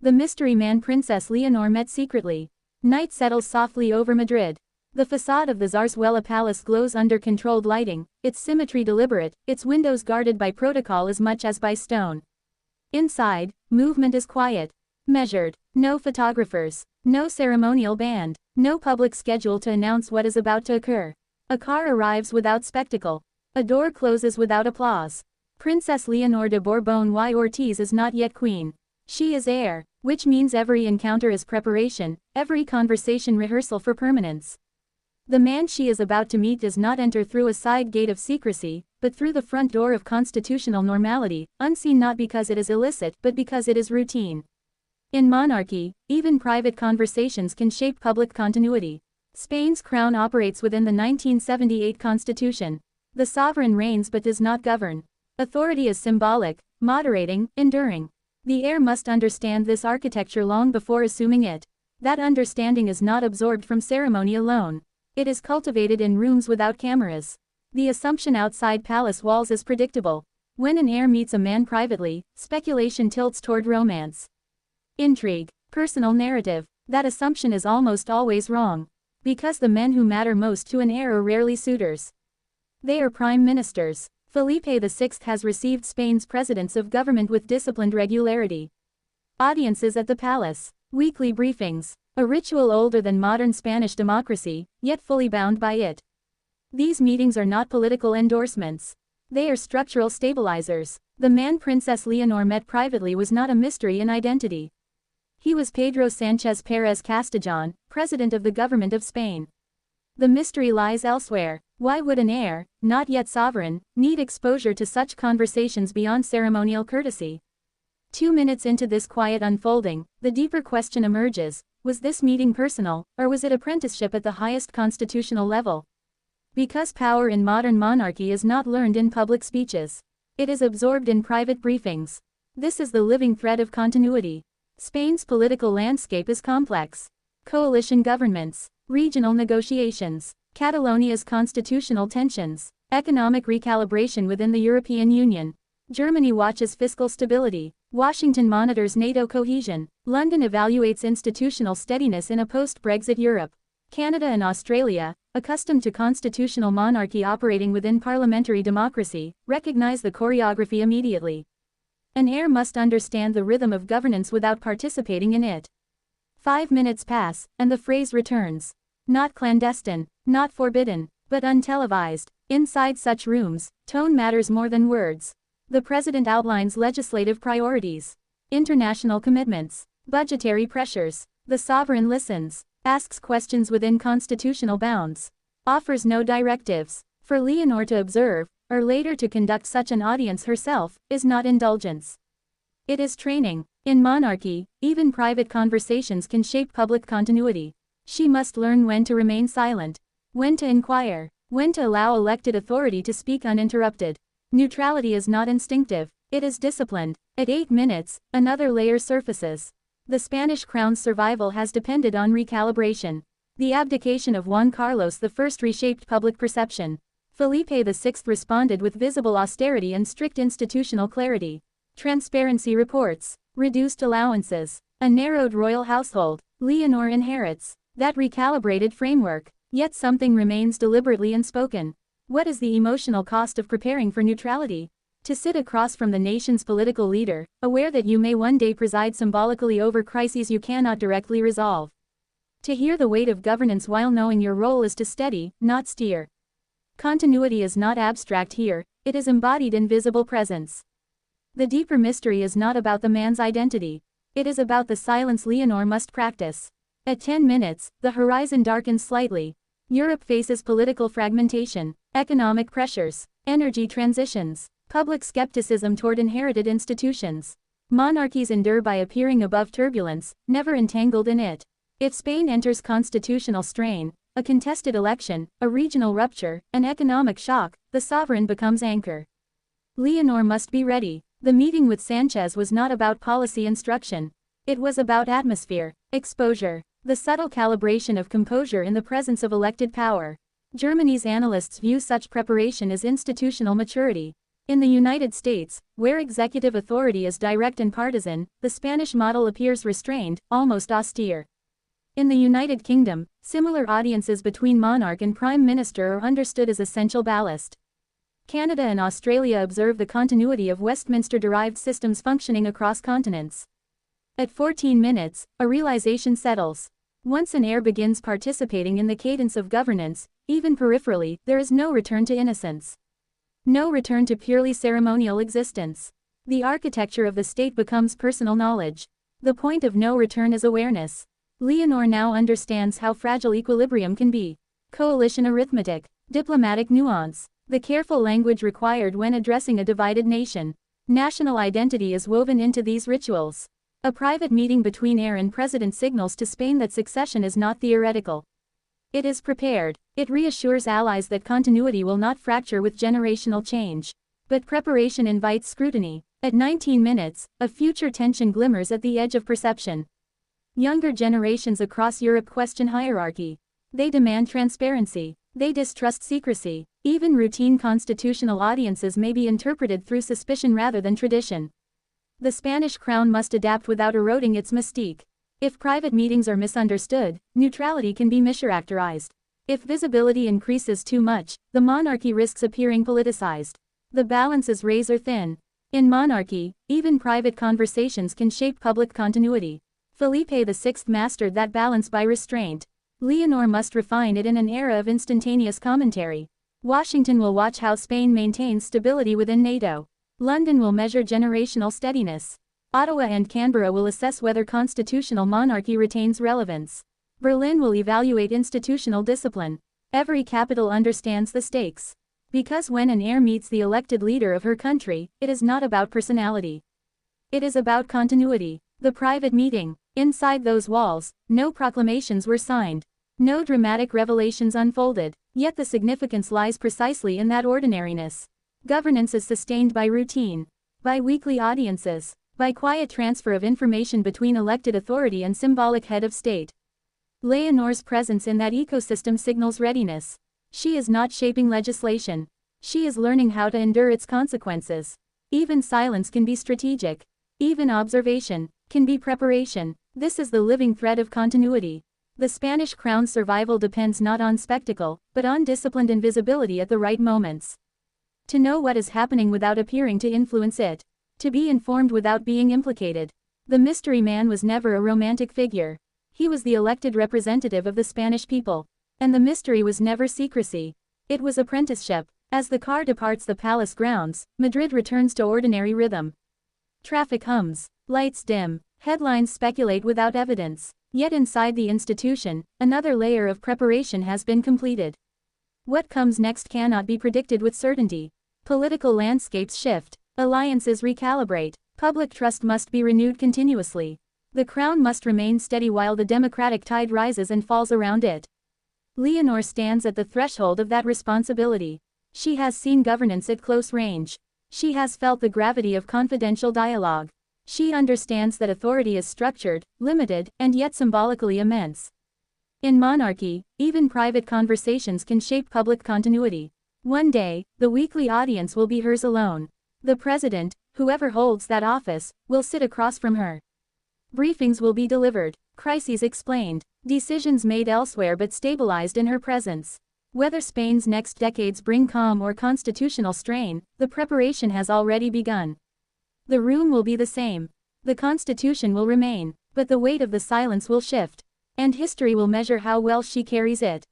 The mystery man Princess Leonor met secretly. Night settles softly over Madrid. The facade of the Zarzuela Palace glows under controlled lighting, its symmetry deliberate, its windows guarded by protocol as much as by stone. Inside, movement is quiet. Measured. No photographers. No ceremonial band. No public schedule to announce what is about to occur. A car arrives without spectacle. A door closes without applause. Princess Leonor de Borbón y Ortiz is not yet queen. She is heir, which means every encounter is preparation, every conversation rehearsal for permanence. The man she is about to meet does not enter through a side gate of secrecy, but through the front door of constitutional normality, unseen not because it is illicit but because it is routine. In monarchy, even private conversations can shape public continuity. Spain's crown operates within the 1978 constitution. The sovereign reigns but does not govern. Authority is symbolic, moderating, enduring. The heir must understand this architecture long before assuming it. That understanding is not absorbed from ceremony alone. It is cultivated in rooms without cameras. The assumption outside palace walls is predictable. When an heir meets a man privately, speculation tilts toward romance. Intrigue, personal narrative. That assumption is almost always wrong. Because the men who matter most to an heir are rarely suitors. They are prime ministers. Felipe VI has received Spain's presidents of government with disciplined regularity. Audiences at the palace. Weekly briefings. A ritual older than modern Spanish democracy, yet fully bound by it. These meetings are not political endorsements. They are structural stabilizers. The man Princess Leonor met privately was not a mystery in identity. He was Pedro Sánchez Pérez Castellón, president of the government of Spain. The mystery lies elsewhere. Why would an heir, not yet sovereign, need exposure to such conversations beyond ceremonial courtesy? 2 minutes into this quiet unfolding, the deeper question emerges: was this meeting personal, or was it apprenticeship at the highest constitutional level? Because power in modern monarchy is not learned in public speeches. It is absorbed in private briefings. This is the living thread of continuity. Spain's political landscape is complex. Coalition governments, regional negotiations, Catalonia's constitutional tensions, economic recalibration within the European Union. Germany watches fiscal stability. Washington monitors NATO cohesion. London evaluates institutional steadiness in a post-Brexit Europe. Canada and Australia, accustomed to constitutional monarchy operating within parliamentary democracy, recognize the choreography immediately. An heir must understand the rhythm of governance without participating in it. 5 minutes pass, and the phrase returns. Not clandestine, not forbidden, but untelevised. Inside such rooms, tone matters more than words. The president outlines legislative priorities, international commitments, budgetary pressures. The sovereign listens, asks questions within constitutional bounds, offers no directives. For Leonor to observe, or later to conduct such an audience herself, is not indulgence. It is training. In monarchy, even private conversations can shape public continuity. She must learn when to remain silent, when to inquire, when to allow elected authority to speak uninterrupted. Neutrality is not instinctive, it is disciplined. At 8 minutes, another layer surfaces. The Spanish crown's survival has depended on recalibration. The abdication of Juan Carlos I reshaped public perception. Felipe VI responded with visible austerity and strict institutional clarity. Transparency reports, reduced allowances, a narrowed royal household. Leonor inherits that recalibrated framework, yet something remains deliberately unspoken. What is the emotional cost of preparing for neutrality? To sit across from the nation's political leader, aware that you may one day preside symbolically over crises you cannot directly resolve. To hear the weight of governance while knowing your role is to steady, not steer. Continuity is not abstract here, it is embodied in visible presence. The deeper mystery is not about the man's identity. It is about the silence Leonor must practice. At 10 minutes, the horizon darkens slightly. Europe faces political fragmentation, economic pressures, energy transitions, public skepticism toward inherited institutions. Monarchies endure by appearing above turbulence, never entangled in it. If Spain enters constitutional strain, a contested election, a regional rupture, an economic shock, the sovereign becomes anchor. Leonor must be ready. The meeting with Sanchez was not about policy instruction. It was about atmosphere, exposure, the subtle calibration of composure in the presence of elected power. Germany's analysts view such preparation as institutional maturity. In the United States, where executive authority is direct and partisan, the Spanish model appears restrained, almost austere. In the United Kingdom, similar audiences between monarch and prime minister are understood as essential ballast. Canada and Australia observe the continuity of Westminster-derived systems functioning across continents. At 14 minutes, a realization settles. Once an heir begins participating in the cadence of governance, even peripherally, there is no return to innocence. No return to purely ceremonial existence. The architecture of the state becomes personal knowledge. The point of no return is awareness. Leonor now understands how fragile equilibrium can be. Coalition arithmetic, diplomatic nuance, the careful language required when addressing a divided nation. National identity is woven into these rituals. A private meeting between heir and president signals to Spain that succession is not theoretical. It is prepared. It reassures allies that continuity will not fracture with generational change. But preparation invites scrutiny. At 19 minutes, a future tension glimmers at the edge of perception. Younger generations across Europe question hierarchy. They demand transparency. They distrust secrecy. Even routine constitutional audiences may be interpreted through suspicion rather than tradition. The Spanish crown must adapt without eroding its mystique. If private meetings are misunderstood, neutrality can be mischaracterized. If visibility increases too much, the monarchy risks appearing politicized. The balance is razor thin. In monarchy, even private conversations can shape public continuity. Felipe VI mastered that balance by restraint. Leonor must refine it in an era of instantaneous commentary. Washington will watch how Spain maintains stability within NATO. London will measure generational steadiness. Ottawa and Canberra will assess whether constitutional monarchy retains relevance. Berlin will evaluate institutional discipline. Every capital understands the stakes. Because when an heir meets the elected leader of her country, it is not about personality. It is about continuity. The private meeting. Inside those walls, no proclamations were signed. No dramatic revelations unfolded, yet the significance lies precisely in that ordinariness. Governance is sustained by routine, by weekly audiences, by quiet transfer of information between elected authority and symbolic head of state. Leonor's presence in that ecosystem signals readiness. She is not shaping legislation. She is learning how to endure its consequences. Even silence can be strategic. Even observation can be preparation. This is the living thread of continuity. The Spanish crown's survival depends not on spectacle, but on disciplined invisibility at the right moments. To know what is happening without appearing to influence it. To be informed without being implicated. The mystery man was never a romantic figure. He was the elected representative of the Spanish people. And the mystery was never secrecy. It was apprenticeship. As the car departs the palace grounds, Madrid returns to ordinary rhythm. Traffic hums. Lights dim. Headlines speculate without evidence. Yet inside the institution, another layer of preparation has been completed. What comes next cannot be predicted with certainty. Political landscapes shift. Alliances recalibrate. Public trust must be renewed continuously. The crown must remain steady while the democratic tide rises and falls around it. Leonor stands at the threshold of that responsibility. She has seen governance at close range. She has felt the gravity of confidential dialogue. She understands that authority is structured, limited, and yet symbolically immense. In monarchy, even private conversations can shape public continuity. One day, the weekly audience will be hers alone. The president, whoever holds that office, will sit across from her. Briefings will be delivered, crises explained, decisions made elsewhere but stabilized in her presence. Whether Spain's next decades bring calm or constitutional strain, the preparation has already begun. The room will be the same. The Constitution will remain, but the weight of the silence will shift. And history will measure how well she carries it.